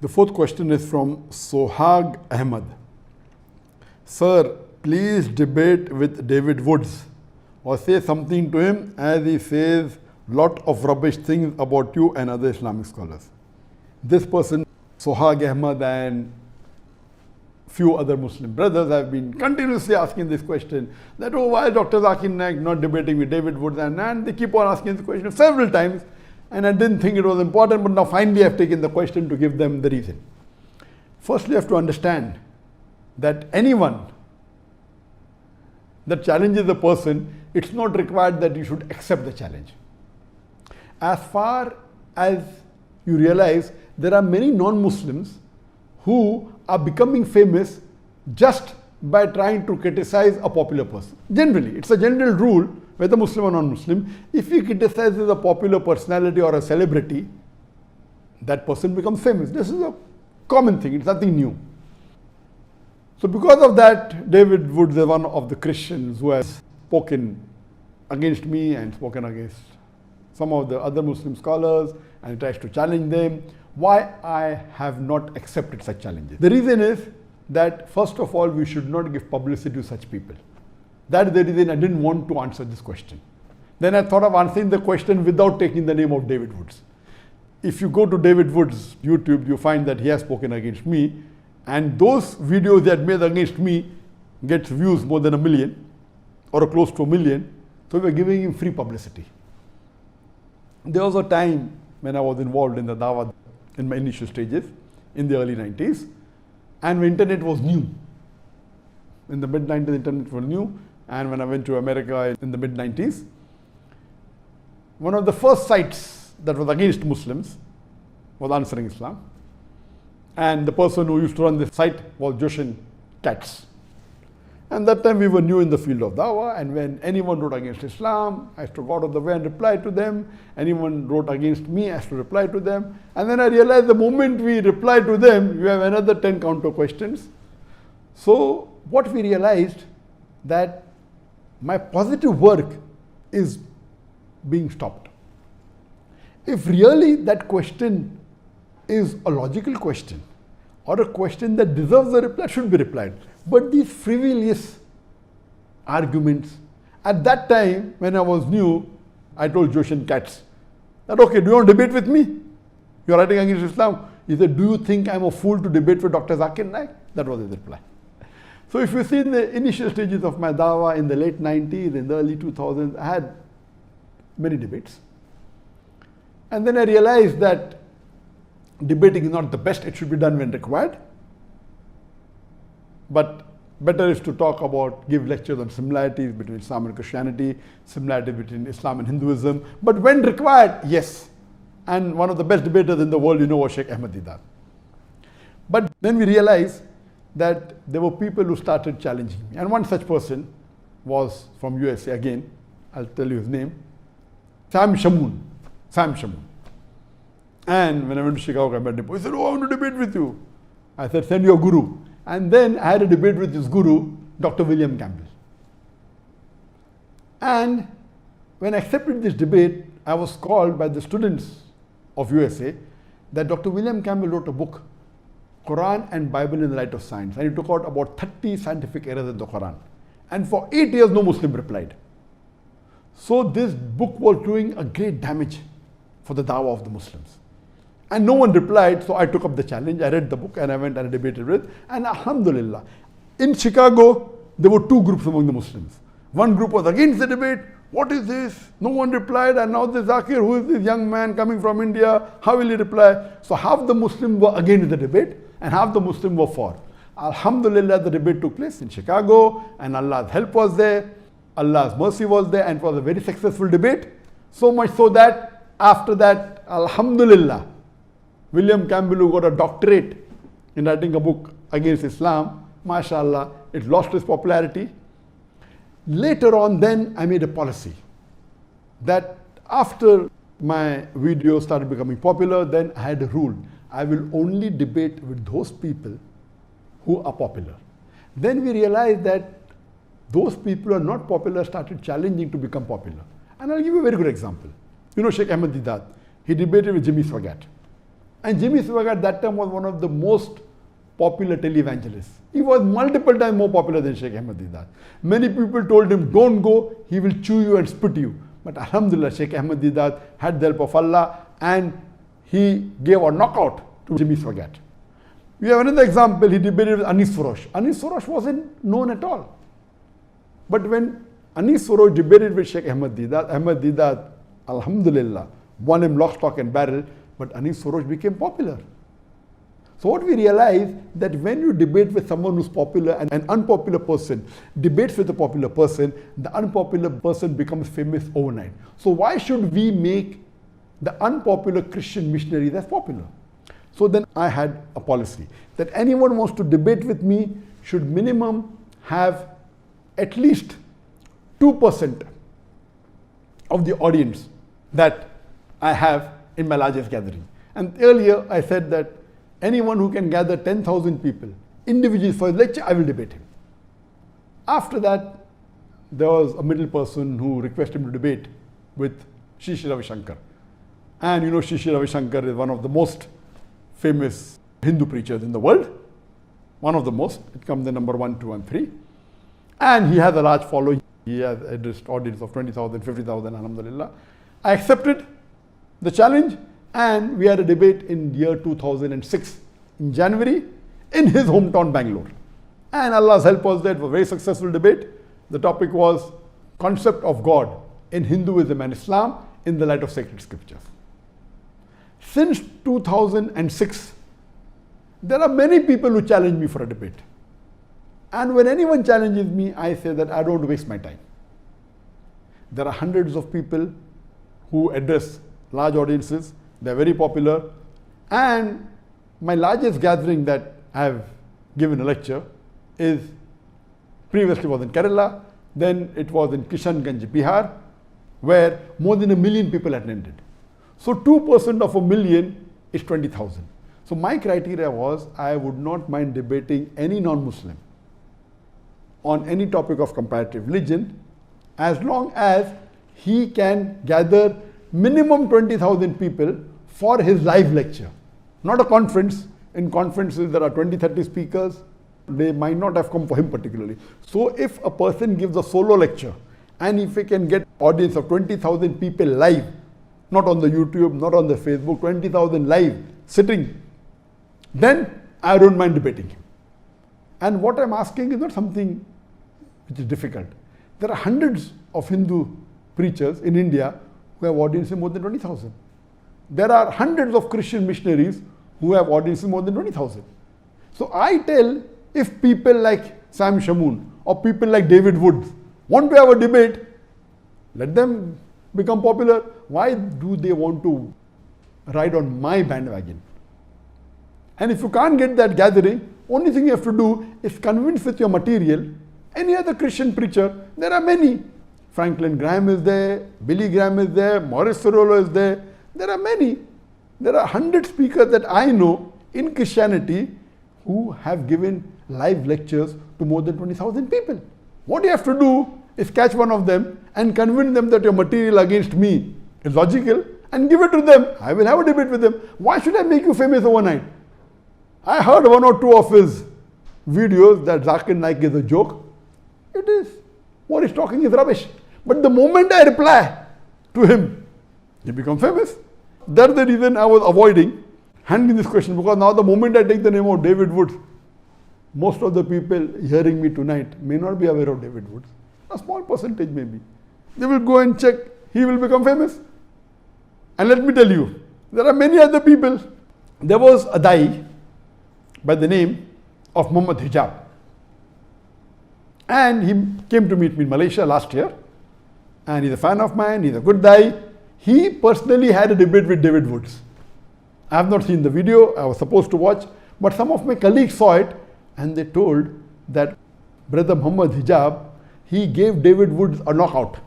The fourth question is from Sohag Ahmad. Sir, please debate with David Woods or say something to him as he says lot of rubbish things about you and other Islamic scholars. This person, Sohag Ahmad, and few other Muslim brothers have been continuously asking this question that, oh, why Dr. ZakirNaik not debating with David Woods? And they keep on asking this question several times, and I didn't think it was important, but now finally I've taken the question to give them the reason. Firstly, you have to understand that anyone that challenges a person, it's not required that you should accept the challenge. As far as you realize, there are many non-Muslims who are becoming famous just by trying to criticize a popular person. Generally, it's a general rule, whether Muslim or non-Muslim, if he criticizes a popular personality or a celebrity, that person becomes famous. This is a common thing, it's nothing new. So because of that, David Woods is one of the Christians who has spoken against me and spoken against some of the other Muslim scholars and tries to challenge them. Why I have not accepted such challenges? The reason is that first of all, we should not give publicity to such people. That is the reason I didn't want to answer this question. Then I thought of answering the question without taking the name of David Woods. If you go to David Woods' YouTube, you find that he has spoken against me, and those videos that made against me gets views more than 1 million or close to 1 million. So we are giving him free publicity. There was a time when I was involved in the Dawah in my initial stages in the early 90s, and when internet was new. In the mid-90s, internet was new, and when I went to America in the mid-90s, one of the first sites that was against Muslims was Answering Islam, and the person who used to run this site was Joshin Katz. And that time we were new in the field of Dawah, and when anyone wrote against Islam, I used to go out of the way and reply to them. Anyone wrote against me, I used to reply to them. And then I realized the moment we reply to them, you have another 10 counter questions. So what we realized, that my positive work is being stopped. If really that question is a logical question or a question that deserves a reply, should be replied. But these frivolous arguments, at that time when I was new, I told Joshin Katz that, okay, do you want to debate with me? You're writing against Islam. He said, do you think I'm a fool to debate with Dr. ZakirNaik? That was his reply. So if you see in the initial stages of my Dawah in the late 90s, in the early 2000s, I had many debates. And then I realized that debating is not the best, it should be done when required. But better is to talk about, give lectures on similarities between Islam and Christianity, similarities between Islam and Hinduism. But when required, yes. And one of the best debaters in the world, you know, was Sheikh Ahmad Didat. But then we realized that there were people who started challenging me. And one such person was from USA again. I'll tell you his name. Sam Shamoon. And when I went to Chicago, I met him. He said, oh, I want to debate with you. I said, send your guru. And then I had a debate with his guru, Dr. William Campbell. And when I accepted this debate, I was called by the students of USA that Dr. William Campbell wrote a book, Quran and Bible in the Light of Science. And he took out about 30 scientific errors in the Quran. And for 8 years, no Muslim replied. So this book was doing a great damage for the Dawah of the Muslims. And no one replied, so I took up the challenge. I read the book and I went and I debated with. And alhamdulillah, in Chicago, there were two groups among the Muslims. One group was against the debate. What is this? No one replied. And now this Zakir, who is this young man coming from India? How will he reply? So half the Muslims were against the debate and half the Muslims were for. Alhamdulillah, the debate took place in Chicago and Allah's help was there. Allah's mercy was there, and it was a very successful debate. So much so that after that, alhamdulillah, William Campbell, who got a doctorate in writing a book against Islam, mashallah, it lost its popularity. Later on, then I made a policy that after my videos started becoming popular, then I had a rule. I will only debate with those people who are popular. Then we realized that those people who are not popular started challenging to become popular. And I'll give you a very good example. You know Sheikh Ahmad Didat, he debated with Jimmy Swaggart. And Jimmy Swaggart at that time was one of the most popular televangelists. He was multiple times more popular than Sheikh Ahmad Deedat. Many people told him, don't go, he will chew you and spit you. But Alhamdulillah, Sheikh Ahmad Deedat had the help of Allah and he gave a knockout to Jimmy Swaggart. We have another example, he debated with Anis Furosh. Anis Furosh wasn't known at all. But when Anis Furosh debated with Sheikh Ahmad Deedat, Alhamdulillah, won him lock, stock and barrel, but Anis Furosh became popular. So what we realize that when you debate with someone who's popular and an unpopular person debates with a popular person, the unpopular person becomes famous overnight. So why should we make the unpopular Christian missionaries as popular? So then I had a policy that anyone wants to debate with me should minimum have at least 2% of the audience that I have in my largest gathering. And earlier I said that anyone who can gather 10,000 people individually for a lecture, I will debate him. After that, there was a middle person who requested me to debate with Sri Ravi Shankar. And you know, Sri Ravi Shankar is one of the most famous Hindu preachers in the world. One of the most. It comes in number 1, 2 and 3. And he has a large following. He has a audience of 20,000, 50,000, alhamdulillah. I accepted the challenge and we had a debate in year 2006 in January in his hometown Bangalore. And Allah's help was that it was a very successful debate. The topic was concept of God in Hinduism and Islam in the light of sacred scriptures. Since 2006, there are many people who challenge me for a debate. And when anyone challenges me, I say that I don't waste my time. There are hundreds of people who address large audiences. They're very popular. And my largest gathering that I have given a lecture is previously was in Kerala, then it was in Kishanganj, Bihar, where more than 1 million people attended. So 2% of 1 million is 20,000. So my criteria was I would not mind debating any non-Muslim on any topic of comparative religion as long as he can gather minimum 20,000 people for his live lecture. Not a conference. In conferences there are 20, 30 speakers. They might not have come for him particularly. So if a person gives a solo lecture and if he can get audience of 20,000 people live, not on the YouTube, not on the Facebook, 20,000 live sitting, then I don't mind debating him. And what I'm asking is not something which is difficult. There are hundreds of Hindu preachers in India who have audiences more than 20,000. There are hundreds of Christian missionaries who have audiences more than 20,000. So I tell, if people like Sam Shamoon or people like David Woods want to have a debate, let them become popular. Why do they want to ride on my bandwagon? And if you can't get that gathering, only thing you have to do is convince with your material any other Christian preacher. There are many. Franklin Graham is there, Billy Graham is there, Morris Cerullo is there. There are many. There are 100 speakers that I know in Christianity who have given live lectures to more than 20,000 people. What you have to do is catch one of them and convince them that your material against me is logical and give it to them. I will have a debate with them. Why should I make you famous overnight? I heard 1 or 2 of his videos that ZakirNaik is a joke. It is. What he's talking is rubbish. But the moment I reply to him, he becomes famous. That's the reason I was avoiding handling this question, because now the moment I take the name of David Woods, most of the people hearing me tonight may not be aware of David Woods. A small percentage maybe. They will go and check. He will become famous. And let me tell you, there are many other people. There was a Dai by the name of Muhammad Hijab. And he came to meet me in Malaysia last year. And he's a fan of mine. He's a good Dai. He personally had a debate with David Woods. I have not seen the video. I was supposed to watch. But some of my colleagues saw it. And they told that Brother Muhammad Hijab, he gave David Woods a knockout.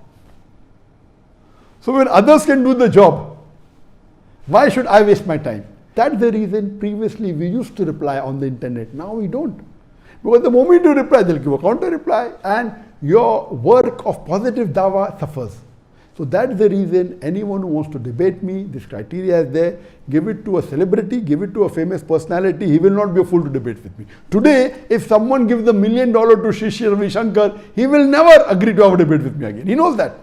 So when others can do the job, why should I waste my time? That's the reason previously we used to reply on the internet. Now we don't. Because the moment you reply, they'll give a counter reply and your work of positive dawah suffers. So that's the reason anyone who wants to debate me, this criteria is there. Give it to a celebrity, give it to a famous personality. He will not be a fool to debate with me. Today, if someone gives $1 million to Shri Ravi Shankar, he will never agree to have a debate with me again. He knows that.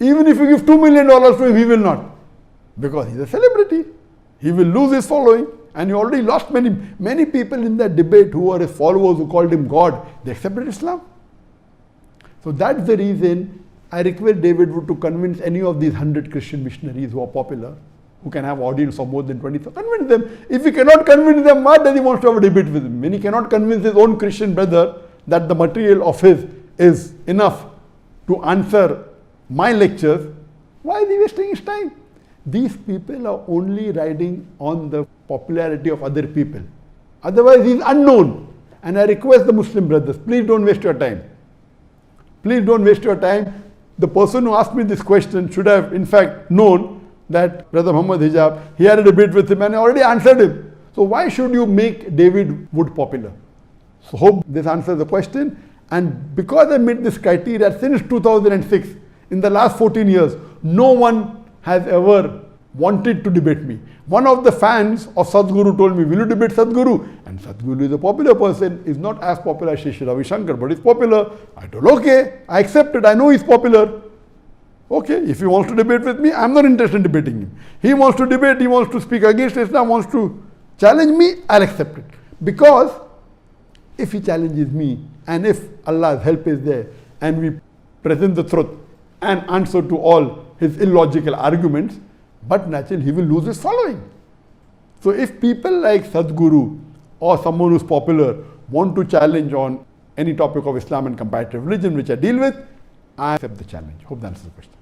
Even if you give $2 million to him, he will not. Because he's a celebrity. He will lose his following. And he already lost many people in that debate who are his followers, who called him God. They accepted Islam. So that's the reason I request David Wood to convince any of these 100 Christian missionaries who are popular, who can have audience of more than 20,000. Convince them. If he cannot convince them, why does he want to have a debate with him? When he cannot convince his own Christian brother that the material of his is enough to answer my lectures, why is he wasting his time? These people are only riding on the popularity of other people. Otherwise, he is unknown. And I request the Muslim brothers, please don't waste your time. Please don't waste your time. The person who asked me this question should have, in fact, known that Brother Muhammad Hijab, he had a debate with him and I already answered him. So why should you make David Wood popular? So hope this answers the question. And because I met this criteria since 2006, in the last 14 years, no one has ever wanted to debate me. One of the fans of Sadhguru told me, will you debate Sadhguru? And Sadhguru is a popular person, is not as popular as Shri Ravi Shankar, but he's popular. I told, okay, I accept it, I know he's popular. Okay, if he wants to debate with me, I'm not interested in debating him. He wants to debate, he wants to speak against Islam, wants to challenge me, I'll accept it. Because if he challenges me, and if Allah's help is there, and we present the truth and answer to all his illogical arguments, but naturally he will lose his following. So if people like Sadhguru or someone who's popular want to challenge on any topic of Islam and comparative religion which I deal with, I accept the challenge. Hope that answers the question.